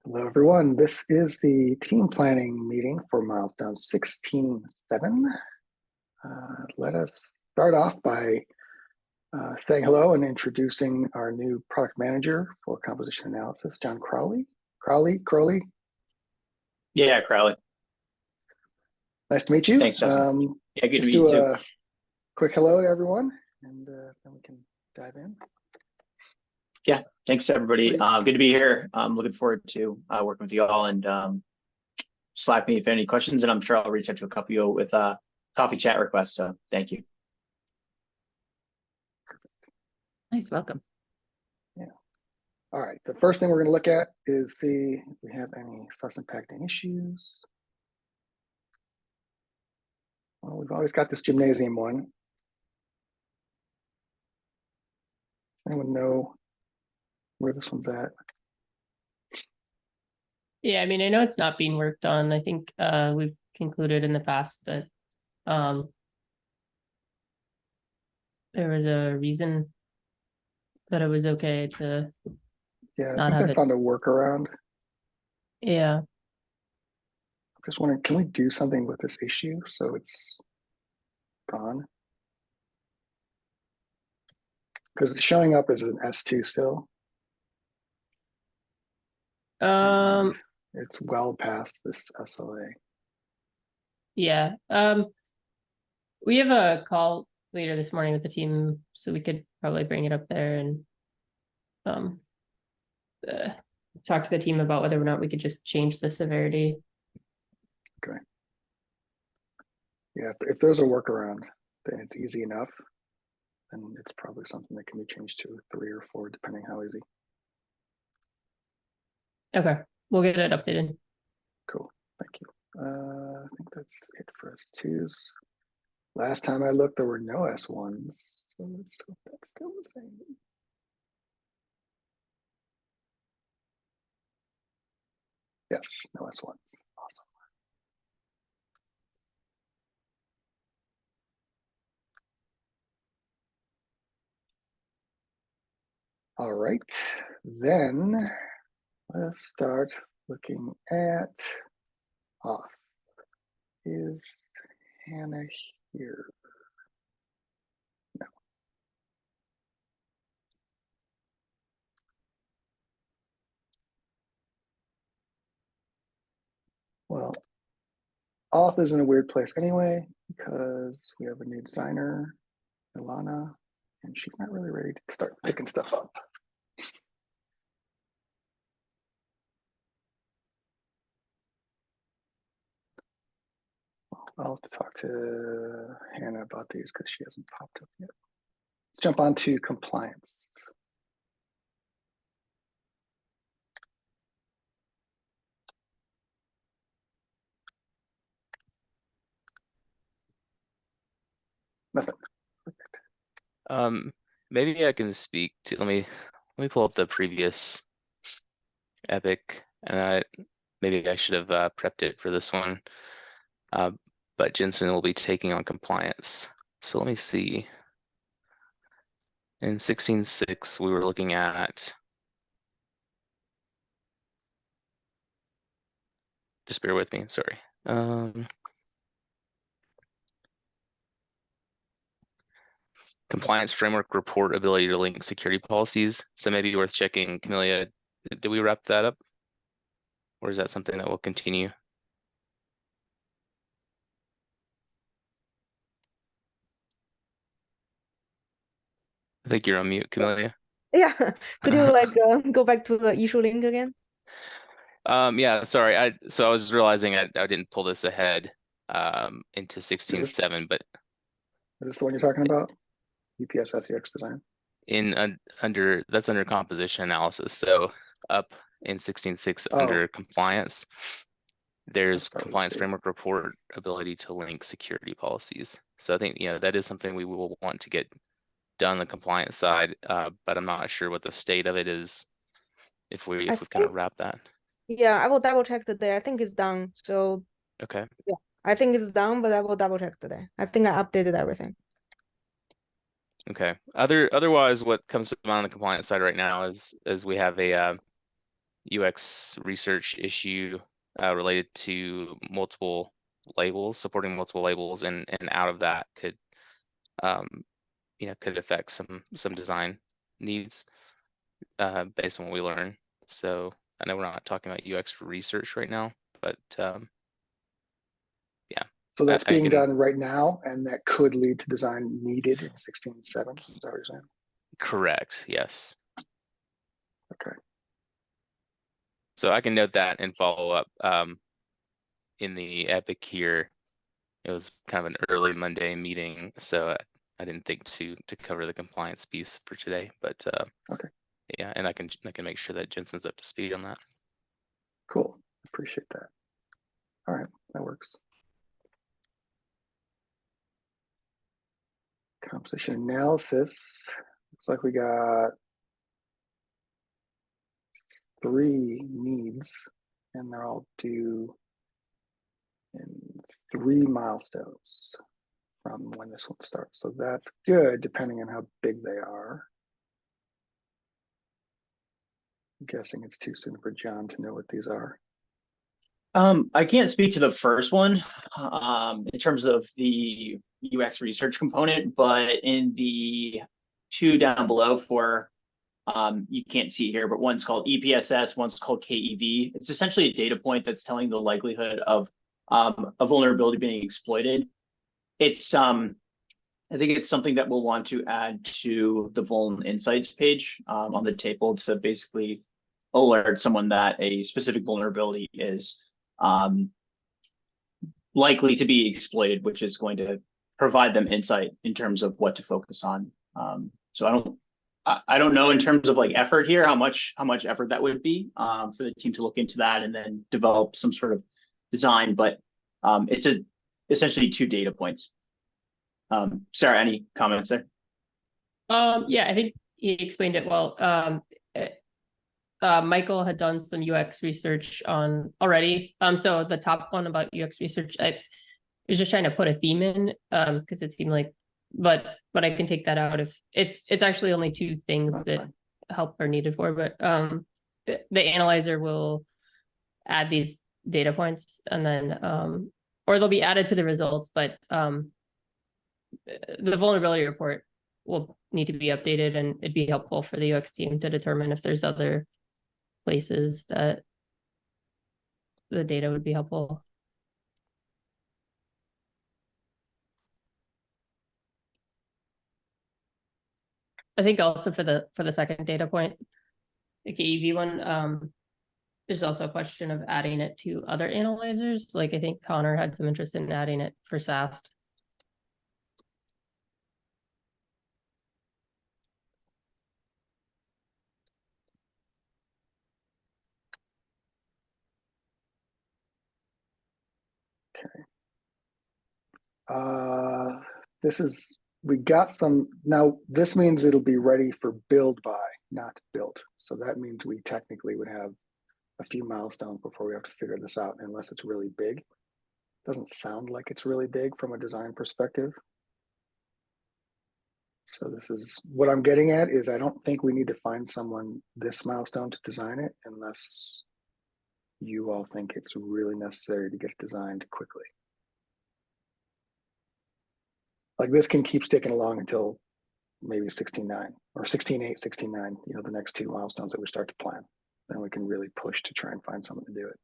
Hello, everyone. This is the team planning meeting for milestone 16.7. Let us start off by saying hello and introducing our new product manager for composition analysis, John Crowley. Crowley? Yeah, Crowley. Nice to meet you. Thanks, Justin. Yeah, good to just meet do you too. a quick hello to everyone, and then we can dive in. Yeah, thanks everybody. Good to be here. I'm looking forward to working with you all, and Slack me if any questions, and I'm sure I'll reach out to a couple of you with coffee chat requests. So thank you. Nice, welcome. Yeah. All right. The first thing we're going to look at is see if we have any sus impacting issues. Well, we've always got this gymnasium one. Anyone know where this one's at? Yeah, I mean, I know it's not being worked on. I think we've concluded in the past that there was a reason that it was okay to not have I it. found a workaround. Yeah. I'm just wondering, can we do something with this issue so it's gone? Because it's showing up as an S2 still. And it's well past this SLA. Yeah. We have a call later this morning with the team, so we could probably bring it up there and talk to the team about whether or not we could just change the severity. Okay. Yeah, if there's a workaround, then it's easy enough. And it's probably something that can be changed to 3 or 4, depending how easy. Okay, we'll get it updated. Cool, thank you. I think that's it for S2s. Last time I looked, there were no S1s, so let's hope that's still the same. Yes, no S1s, awesome. All right, then let's start looking at off. Is Hannah here? No. Well, off is in a weird place anyway, because we have a new designer, Ilana, and she's not really ready to start picking stuff up. I'll have to talk to Hannah about these because she hasn't popped up yet. Let's jump on to compliance. Nothing. Maybe I can speak to, let me pull up the previous epic, and maybe I should have prepped it for this one. But Jensen will be taking on compliance. So let me see. In 16.6, we were looking at, just bear with me, sorry. Compliance framework report ability to link security policies. So maybe worth checking. Camelia, did we wrap that up? Or is that something that will continue? I think you're on mute, Camelia. Yeah, could you like go back to the issue link again? Yeah, sorry. So I was realizing I didn't pull this ahead into 16.7, but is this the one you're talking about? UPS SEX design? That's under composition analysis. So up in 16.6 under compliance, there's compliance framework report ability to link security policies. So I think that is something we will want to get done on the compliance side, but I'm not sure what the state of it is if we've kind of wrapped that. Yeah, I will double check today. I think it's done. So okay. Yeah, I think it's done, but I will double check today. I think I updated everything. Okay. Otherwise, what comes to mind on the compliance side right now is we have a UX research issue related to multiple labels, supporting multiple labels, and out of that could could affect some design needs based on what we learn. So I know we're not talking about UX research right now, but yeah. So that's I being can- done right now, and that could lead to design needed in 16.7. Is that what you're saying? Correct. Yes. Okay. So I can note that and follow up in the epic here. It was kind of an early Monday meeting, so I didn't think to cover the compliance piece for today, but Okay. Yeah, and I can make sure that Jensen's up to speed on that. Cool. Appreciate that. All right, that works. Composition analysis. Looks like we got 3 needs, and they're all due in 3 milestones from when this one starts. So that's good, depending on how big they are. I'm guessing it's too soon for John to know what these are. I can't speak to the first one in terms of the UX research component, but in the 2 down below for you can't see here, but one's called EPSS, one's called KEV. It's essentially a data point that's telling the likelihood of a vulnerability being exploited. It's I think it's something that we'll want to add to the Vuln Insights page on the table to basically alert someone that a specific vulnerability is likely to be exploited, which is going to provide them insight in terms of what to focus on. So I don't know in terms of like effort here, how much effort that would be for the team to look into that and then develop some sort of design, but it's essentially 2 data points. Sarah, any comments there? Yeah, I think he explained it well. Michael had done some UX research on already. So the top one about UX research, I was just trying to put a theme in because it seemed like, but I can take that out if it's actually only 2 things That's that fine. help are needed for, but the analyzer will add these data points and then or they'll be added to the results, but the vulnerability report will need to be updated, and it'd be helpful for the UX team to determine if there's other places that the data would be helpful. I think also for the second data point, the KEV one, there's also a question of adding it to other analyzers. Like I think Connor had some interest in adding it for SAST. We got some, now this means it'll be ready for build by, not built. So that means we technically would have a few milestones before we have to figure this out, unless it's really big. Doesn't sound like it's really big from a design perspective. So this is what I'm getting at is I don't think we need to find someone this milestone to design it unless you all think it's really necessary to get it designed quickly. Like this can keep sticking along until maybe 16.9 or 16.8, 16.9, the next 2 milestones that we start to plan. Then we can really push to try and find someone to do it.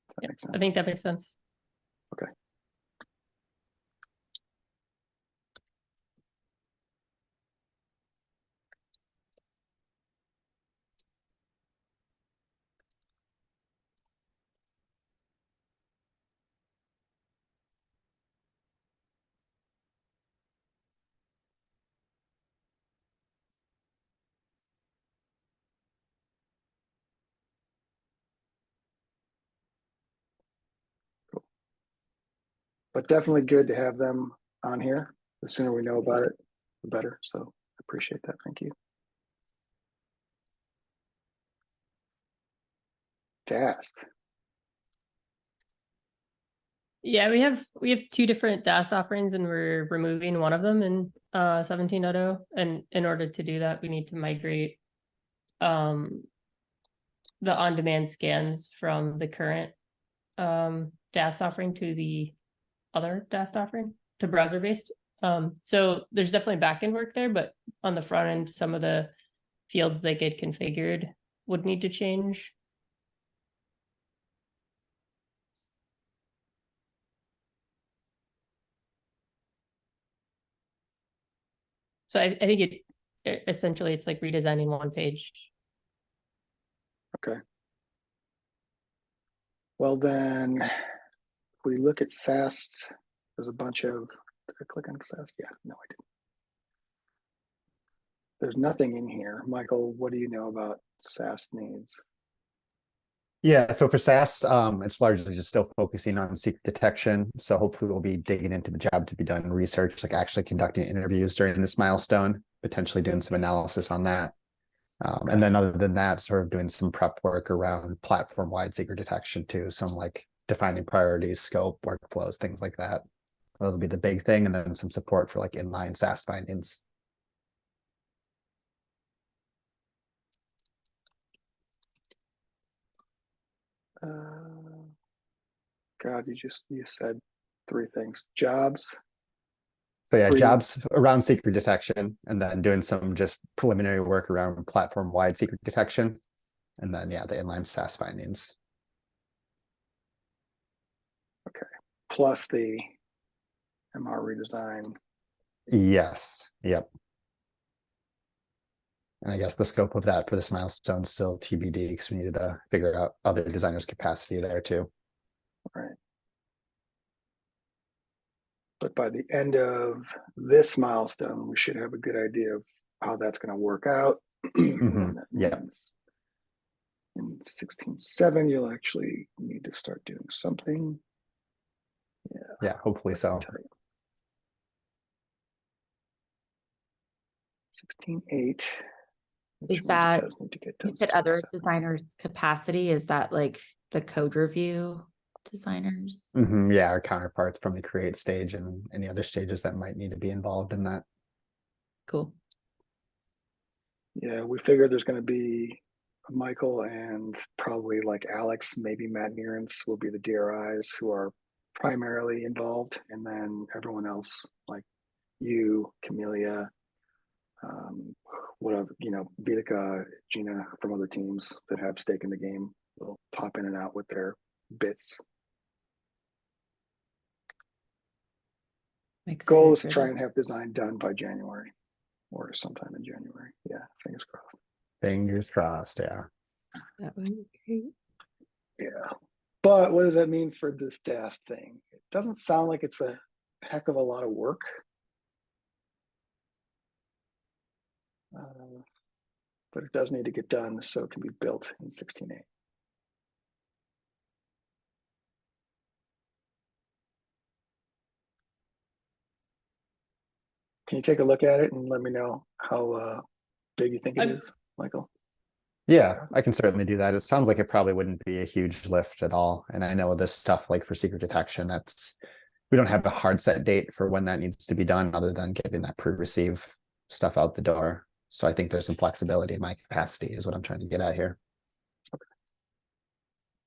Does that make sense? I think that makes sense. Okay. But definitely good to have them on here. The sooner we know about it, the better. So I appreciate that. Thank you. DAST. Yeah, we have 2 different DAST offerings, and we're removing one of them in 17.0. And in order to do that, we need to migrate the on-demand scans from the current DAS offering to the other DAS offering to browser-based. So there's definitely back-end work there, but on the front end, some of the fields that get configured would need to change. So I think essentially it's like redesigning one page. Okay. Well, then, if we look at SAST, there's a bunch of, did I click on SAST? Yeah, no, I didn't. There's nothing in here. Michael, what do you know about SAST needs? Yeah, so for SAST, it's largely just still focusing on secret detection. So hopefully we'll be digging into the job to be done research, like actually conducting interviews during this milestone, potentially doing some analysis on that. And then other than that, sort of doing some prep work around platform-wide secret detection too, some like defining priorities, scope, workflows, things like that. That'll be the big thing, and then some support for like inline SAST findings. God, you said three things: jobs. So yeah, Three. jobs around secret detection, and then doing some just preliminary work around platform-wide secret detection. And then, yeah, the inline SAST findings. Okay. Plus the MR redesign. Yes. Yep. And I guess the scope of that for this milestone is still TBD, because we needed to figure out other designers' capacity there too. Right. But by the end of this milestone, we should have a good idea of how that's going to work out. Mhm. Yeah. In 16.7, you'll actually need to start doing something. Yeah, hopefully so. 16.8. Is that, does need to get you done. said other 16.7. designers' capacity, is that like the code review designers? Mhm. Yeah, our counterparts from the create stage and any other stages that might need to be involved in that. Cool. Yeah, we figure there's going to be Michael and probably like Alex, maybe Matt Neerance will be the DRIs who are primarily involved, and then everyone else like you, Camellia, whatever, Vidika, Gina from other teams that have stake in the game will pop in and out with their bits. Goal is to try and have design done by January or sometime in January. Yeah, fingers crossed. Fingers crossed, yeah. That would be great. Yeah. But what does that mean for this DAS thing? It doesn't sound like it's a heck of a lot of work. But it does need to get done so it can be built in 16.8. Can you take a look at it and let me know how big you think it is, Michael? Yeah, I can certainly do that. It sounds like it probably wouldn't be a huge lift at all. And I know this stuff like for secret detection, we don't have a hard set date for when that needs to be done other than getting that pre-receive stuff out the door. So I think there's some flexibility in my capacity is what I'm trying to get at here.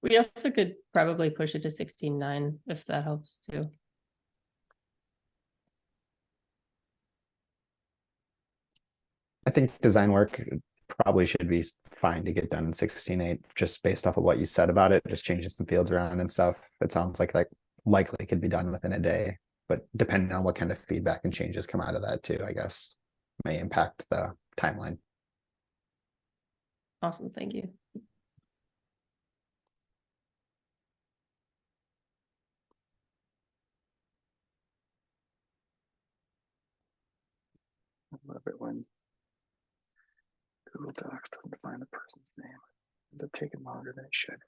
We also could probably push it to 16.9 if that helps too. I think design work probably should be fine to get done in 16.8, just based off of what you said about it, just changing some fields around and stuff. It sounds like that likely could be done within a day, but depending on what kind of feedback and changes come out of that too, I guess, may impact the timeline. Awesome, thank you. I love it when Google Docs doesn't find the person's name. It ends up taking longer than it should.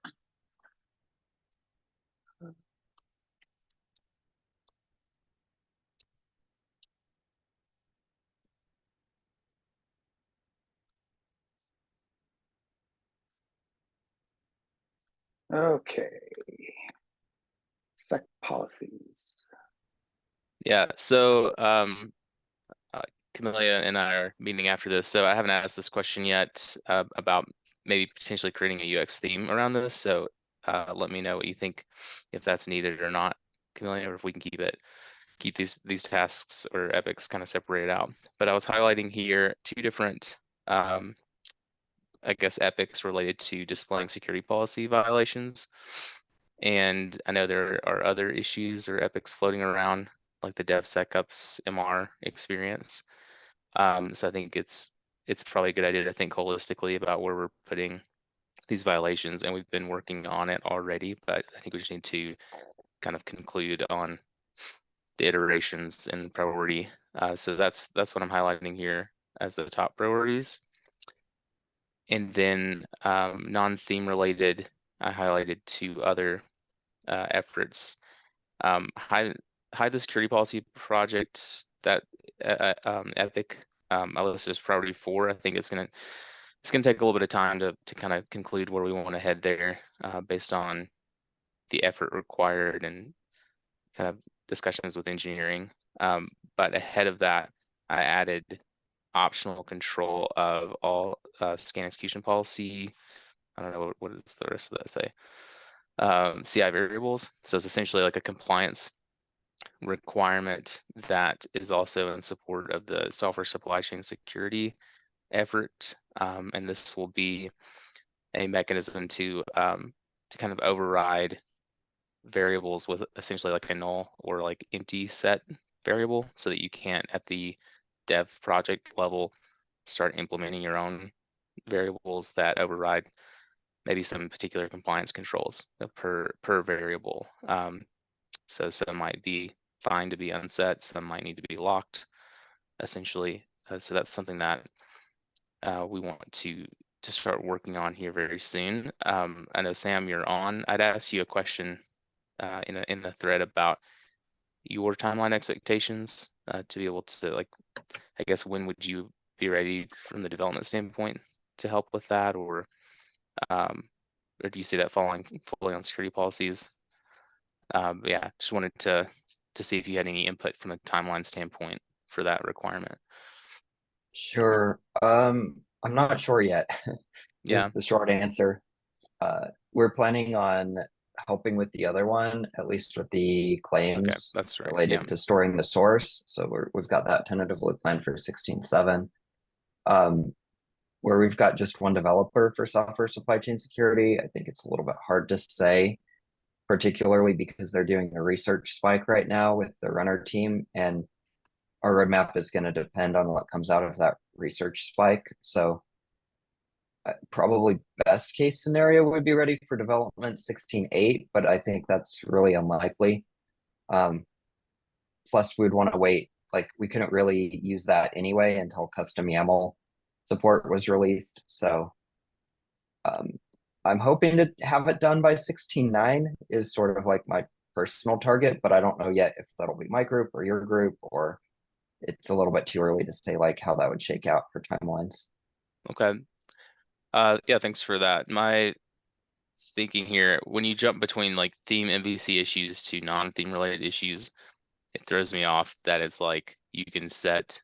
Okay. Sec policies. Yeah, so Camelia and I are meeting after this, so I haven't asked this question yet about maybe potentially creating a UX theme around this. So let me know what you think, if that's needed or not, Camelia, or if we can keep these tasks or epics kind of separated out. But I was highlighting here two different, I guess, epics related to displaying security policy violations. And I know there are other issues or epics floating around, like the DevSecOps MR experience. So I think it's probably a good idea to think holistically about where we're putting these violations, and we've been working on it already, but I think we just need to kind of conclude on the iterations and priority. So that's what I'm highlighting here as the top priorities. And then non-theme related, I highlighted two other efforts. Hide the security policy project, that epic I listed as priority 4. I think it's gonna take a little bit of time to kind of conclude where we want to head there, based on the effort required and kind of discussions with engineering. But ahead of that, I added optional control of all scan execution policy. I don't know what does the rest of that say. CI variables. So it's essentially like a compliance requirement that is also in support of the software supply chain security effort. And this will be a mechanism to kind of override variables with essentially like a null or like empty set variable, so that you can't at the dev project level start implementing your own variables that override maybe some particular compliance controls per variable. So some might be fine to be unset, some might need to be locked, essentially. So that's something that we want to start working on here very soon. I know, Sam, you're on. I'd ask you a question in the thread about your timeline expectations, to be able to, like, I guess, when would you be ready from the development standpoint to help with that, or do you see that falling fully on security policies? Yeah, just wanted to see if you had any input from a timeline standpoint for that requirement. Sure. I'm not sure yet. Yeah. Is the short answer. We're planning on helping with the other one, at least with the claims that's right. related Yeah. to storing the source. So we've got that tentatively planned for 16.7. Where we've got just one developer for software supply chain security, I think it's a little bit hard to say, particularly because they're doing a research spike right now with the runner team, and our roadmap is going to depend on what comes out of that research spike. So probably best case scenario would be ready for development 16.8, but I think that's really unlikely. Plus we'd want to wait, like we couldn't really use that anyway until custom YAML support was released. So I'm hoping to have it done by 16.9 is sort of like my personal target, but I don't know yet if that'll be my group or your group, or it's a little bit too early to say like how that would shake out for timelines. Okay. Yeah, thanks for that. My thinking here, when you jump between like theme MVC issues to non-theme related issues, it throws me off that it's like you can set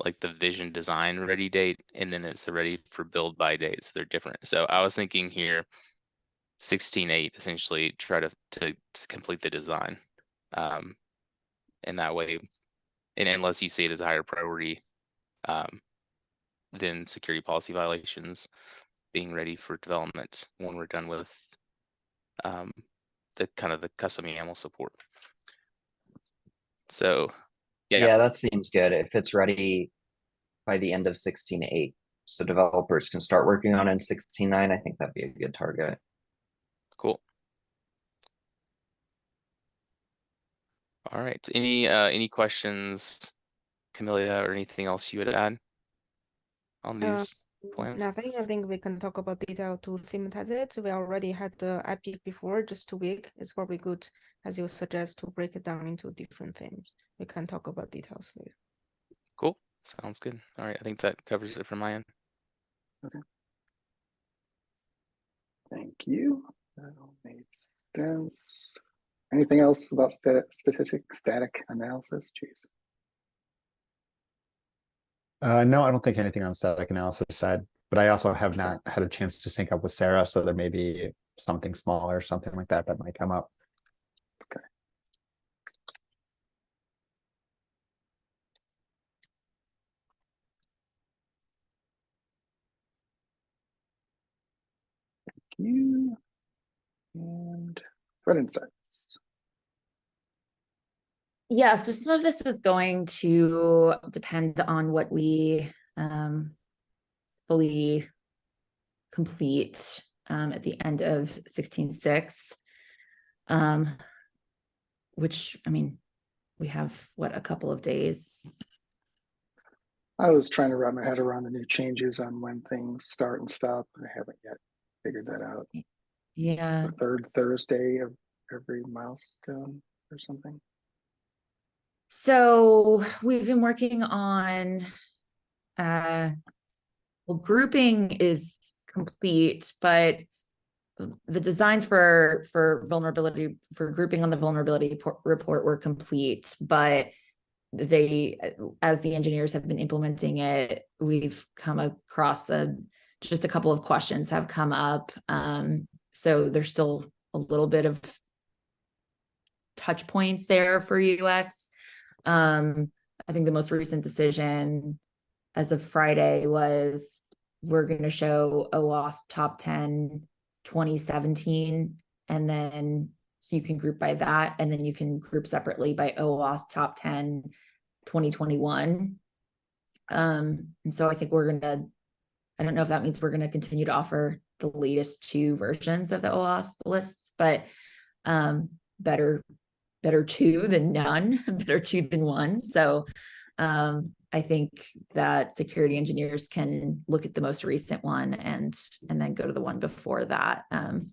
like the vision design ready date, and then it's the ready for build by date. So they're different. So I was thinking here 16.8 essentially try to complete the design. And that way, and unless you see it as a higher priority, than security policy violations, being ready for development when we're done with the kind of the custom YAML support. So yeah, that seems good. If it's ready by the end of 16.8, so developers can start working on it in 16.9, I think that'd be a good target. Cool. All right. Any questions, Camelia, or anything else you would add on these plans? Nothing. I think we can talk about detail to thematize it. We already had the epic before, just 2 weeks. It's probably good, as you suggest, to break it down into different themes. We can talk about details later. Cool. Sounds good. All right. I think that covers it from my end. Okay. Thank you. That all made sense. Anything else about static analysis? Jeez. No, I don't think anything on static analysis side, but I also have not had a chance to sync up with Sarah, so there may be something smaller, something like that might come up. You and Thread Insights. Yeah, so some of this is going to depend on what we fully complete at the end of 16.6, which, I mean, we have, what, a couple of days? I was trying to wrap my head around the new changes on when things start and stop. I haven't yet figured that out. Yeah. The third Thursday of every milestone or something. So we've been working on, well, grouping is complete, but the designs for vulnerability, for grouping on the vulnerability report were complete, but they, as the engineers have been implementing it, we've come across just a couple of questions have come up. So there's still a little bit of touch points there for UX. I think the most recent decision as of Friday was we're going to show OWASP top 10 2017, and then so you can group by that, and then you can group separately by OWASP top 10 2021. And so I think I don't know if that means we're going to continue to offer the latest 2 versions of the OWASP lists, but better 2 than none, better 2 than 1. So I think that security engineers can look at the most recent one and then go to the one before that.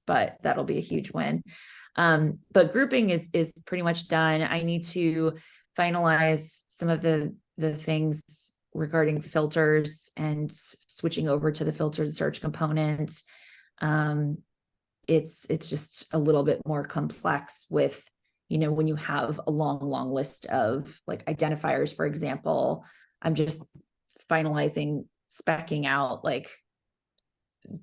But that'll be a huge win. But grouping is pretty much done. I need to finalize some of the things regarding filters and switching over to the filtered search component. It's just a little bit more complex with, when you have a long list of like identifiers, for example. I'm just finalizing, specking out like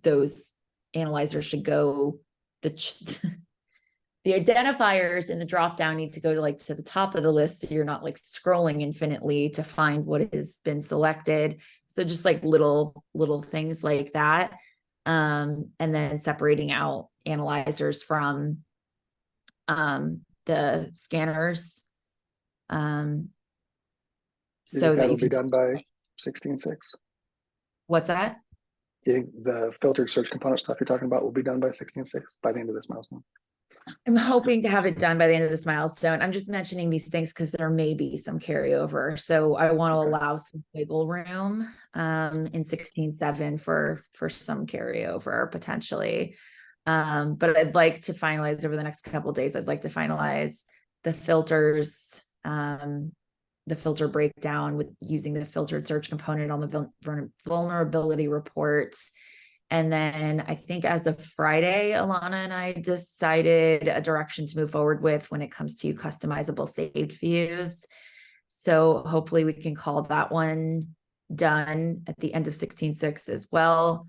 those analyzers should go, the identifiers in the dropdown need to go to the top of the list, so you're not like scrolling infinitely to find what has been selected. So just like little things like that. And then separating out analyzers from the scanners. So that that'll be done by 16.6. What's that? The filtered search component stuff you're talking about will be done by 16.6 by the end of this milestone. I'm hoping to have it done by the end of this milestone. I'm just mentioning these things because there may be some carryover. So I want to allow some wiggle room in 16.7 for some carryover potentially. But I'd like to finalize over the next couple of days. I'd like to finalize the filters, the filter breakdown with using the filtered search component on the vulnerability report. And then I think as of Friday, Alana and I decided a direction to move forward with when it comes to customizable saved views. So hopefully we can call that one done at the end of 16.6 as well.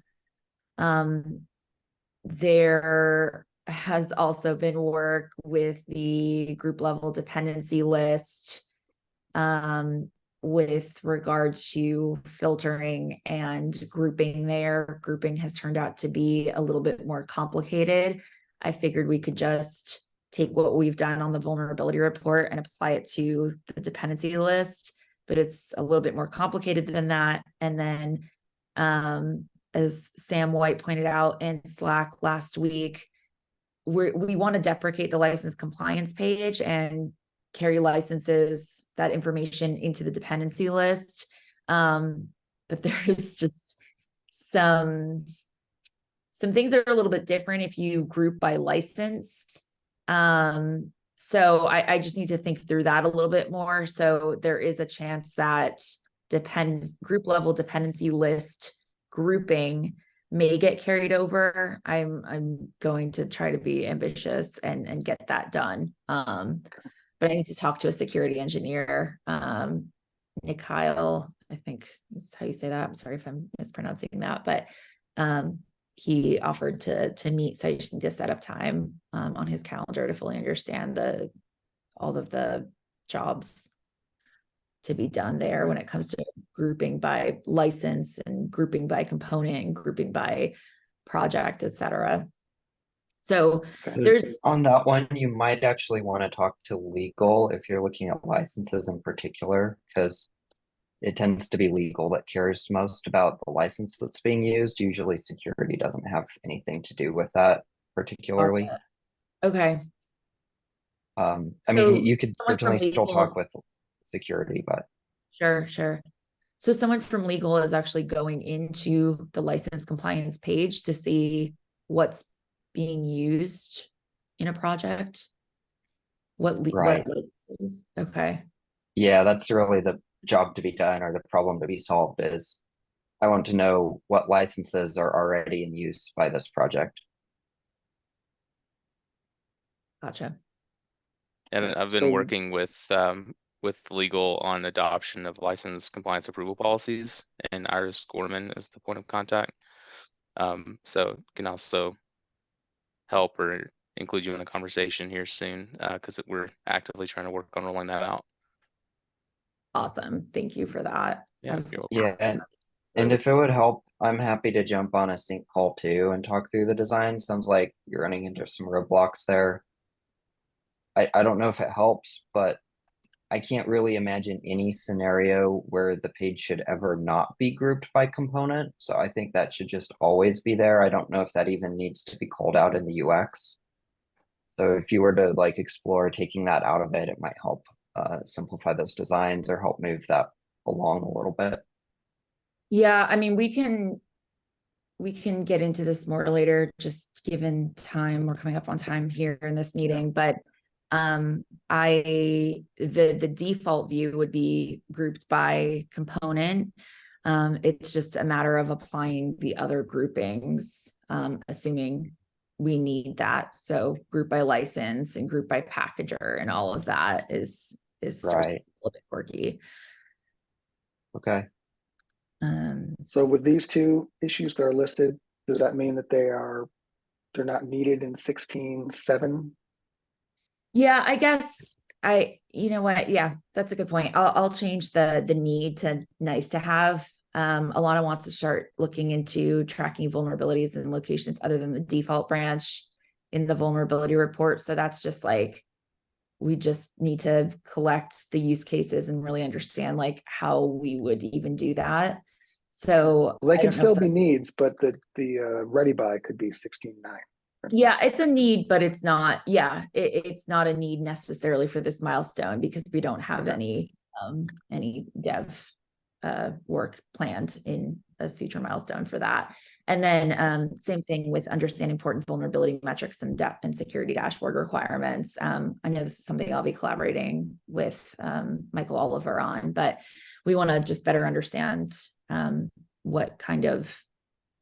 There has also been work with the group level dependency list with regards to filtering and grouping there. Grouping has turned out to be a little bit more complicated. I figured we could just take what we've done on the vulnerability report and apply it to the dependency list, but it's a little bit more complicated than that. And then, as Sam White pointed out in Slack last week, we want to deprecate the license compliance page and carry licenses, that information into the dependency list. But there's just some things that are a little bit different if you group by license. So I just need to think through that a little bit more. So there is a chance that group level dependency list grouping may get carried over. I'm going to try to be ambitious and get that done. But I need to talk to a security engineer Mikhail, I think is how you say that. I'm sorry if I'm mispronouncing that, but he offered to meet. So I just need to set up time on his calendar to fully understand all of the jobs to be done there when it comes to grouping by license and grouping by component and grouping by project, etc. So there's On that one, you might actually want to talk to legal if you're looking at licenses in particular, because it tends to be legal that cares most about the license that's being used. Usually security doesn't have anything to do with that particularly. Gotcha. Okay. I mean, So you could someone from certainly still legal- talk with security, but Sure. So someone from legal is actually going into the license compliance page to see what's being used in a project. Right. What licenses? Okay. yeah, that's really the job to be done or the problem to be solved is I want to know what licenses are already in use by this project. Gotcha. And I've been So- working with legal on adoption of license compliance approval policies, and Iris Gorman is the point of contact. So can also help or include you in a conversation here soon, because we're actively trying to work on rolling that out. Awesome. Thank you for that. Yeah, I was you're Yeah, and if it would help, I'm happy to jump on a sync call too and talk through the design. Sounds like you're running into some roadblocks there. I don't know if it helps, but I can't really imagine any scenario where the page should ever not be grouped by component. So I think that should just always be there. I don't know if that even needs to be called out in the UX. So if you were to like explore taking that out of it, it might help simplify those designs or help move that along a little bit. Yeah, I mean, we can get into this more later, just given time. We're coming up on time here in this meeting, but the default view would be grouped by component. It's just a matter of applying the other groupings, assuming we need that. So group by license and group by packager and all of that is Right. a little bit quirky. Okay. So with these two issues that are listed, does that mean that they're not needed in 16.7? Yeah, I guess you know what? Yeah, that's a good point. I'll change the need to nice to have. Alana wants to start looking into tracking vulnerabilities in locations other than the default branch in the vulnerability report. So that's just like, we just need to collect the use cases and really understand like how we would even do that. So Well, they I can don't know still if be needs, but the ready by could be 16.9. yeah, it's a need, but it's not, it's not a need necessarily for this milestone because we don't have Okay. any dev work planned in a future milestone for that. And then same thing with understanding important vulnerability metrics and security dashboard requirements. I know this is something I'll be collaborating with Michael Oliver on, but we want to just better understand what kind of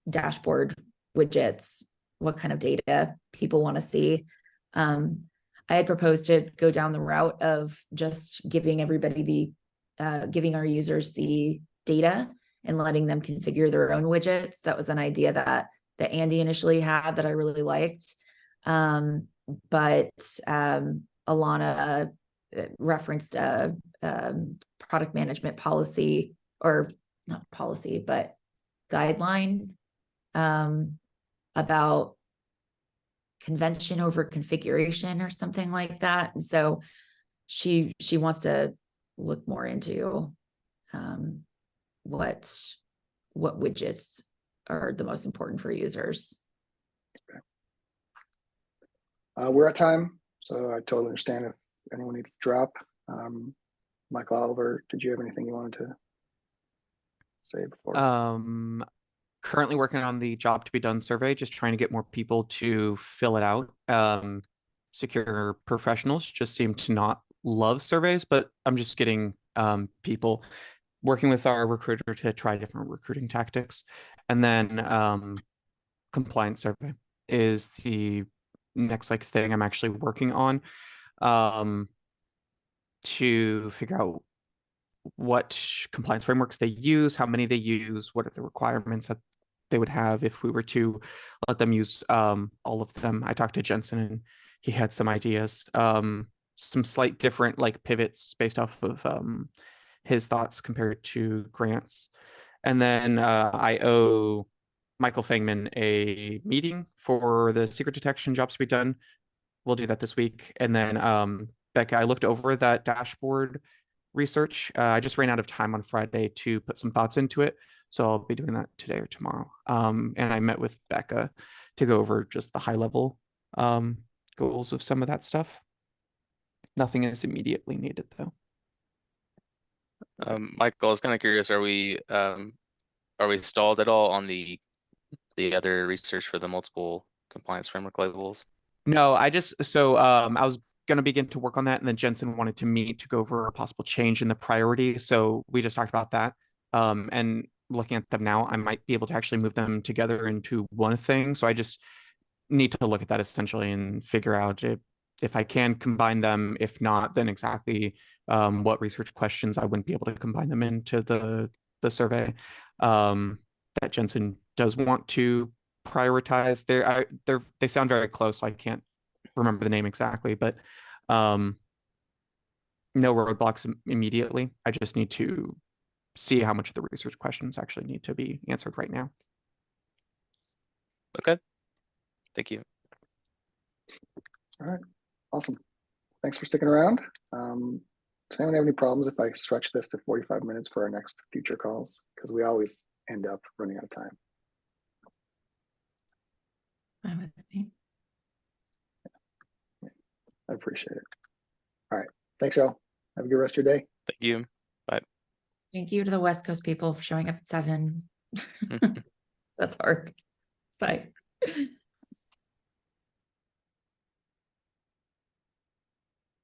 dashboard widgets, what kind of data people want to see. I had proposed to go down the route of just giving everybody giving our users the data and letting them configure their own widgets. That was an idea that Andy initially had that I really liked. But Alana referenced a product management policy, or not policy, but guideline about convention over configuration or something like that. And so she wants to look more into what widgets are the most important for users. We're at time, so I totally understand if anyone needs to drop. Michael Oliver, did you have anything you wanted to say before? Currently working on the job to be done survey, just trying to get more people to fill it out. Secure professionals just seem to not love surveys, but I'm just getting people working with our recruiter to try different recruiting tactics. And then compliance survey is the next like thing I'm actually working on to figure out what compliance frameworks they use, how many they use, what are the requirements that they would have if we were to let them use all of them. I talked to Jensen and he had some ideas, some slight different like pivots based off of his thoughts compared to Grant's. And then I owe Michael Fangman a meeting for the secret detection jobs to be done. We'll do that this week. And then Becca, I looked over that dashboard research. I just ran out of time on Friday to put some thoughts into it. So I'll be doing that today or tomorrow. And I met with Becca to go over just the high level goals of some of that stuff. Nothing is immediately needed though. Michael, I was kind of curious, are we stalled at all on the other research for the multiple compliance framework labels? No, I was going to begin to work on that, and then Jensen wanted to meet to go over a possible change in the priority. So we just talked about that. And looking at them now, I might be able to actually move them together into one thing. So I just need to look at that essentially and figure out if I can combine them. If not, then exactly what research questions I wouldn't be able to combine them into the survey. That Jensen does want to prioritize. They sound very close, so I can't remember the name exactly, but no roadblocks immediately. I just need to see how much of the research questions actually need to be answered right now. Okay, thank you. All right, awesome. Thanks for sticking around. Does anyone have any problems if I stretch this to 45 minutes for our next future calls? Because we always end up running out of time. Fine with me. I appreciate it. All right, thanks, y'all. Have a good rest of your day. Thank you. Bye. Thank you to the West Coast people for showing up at 7. That's hard. Bye.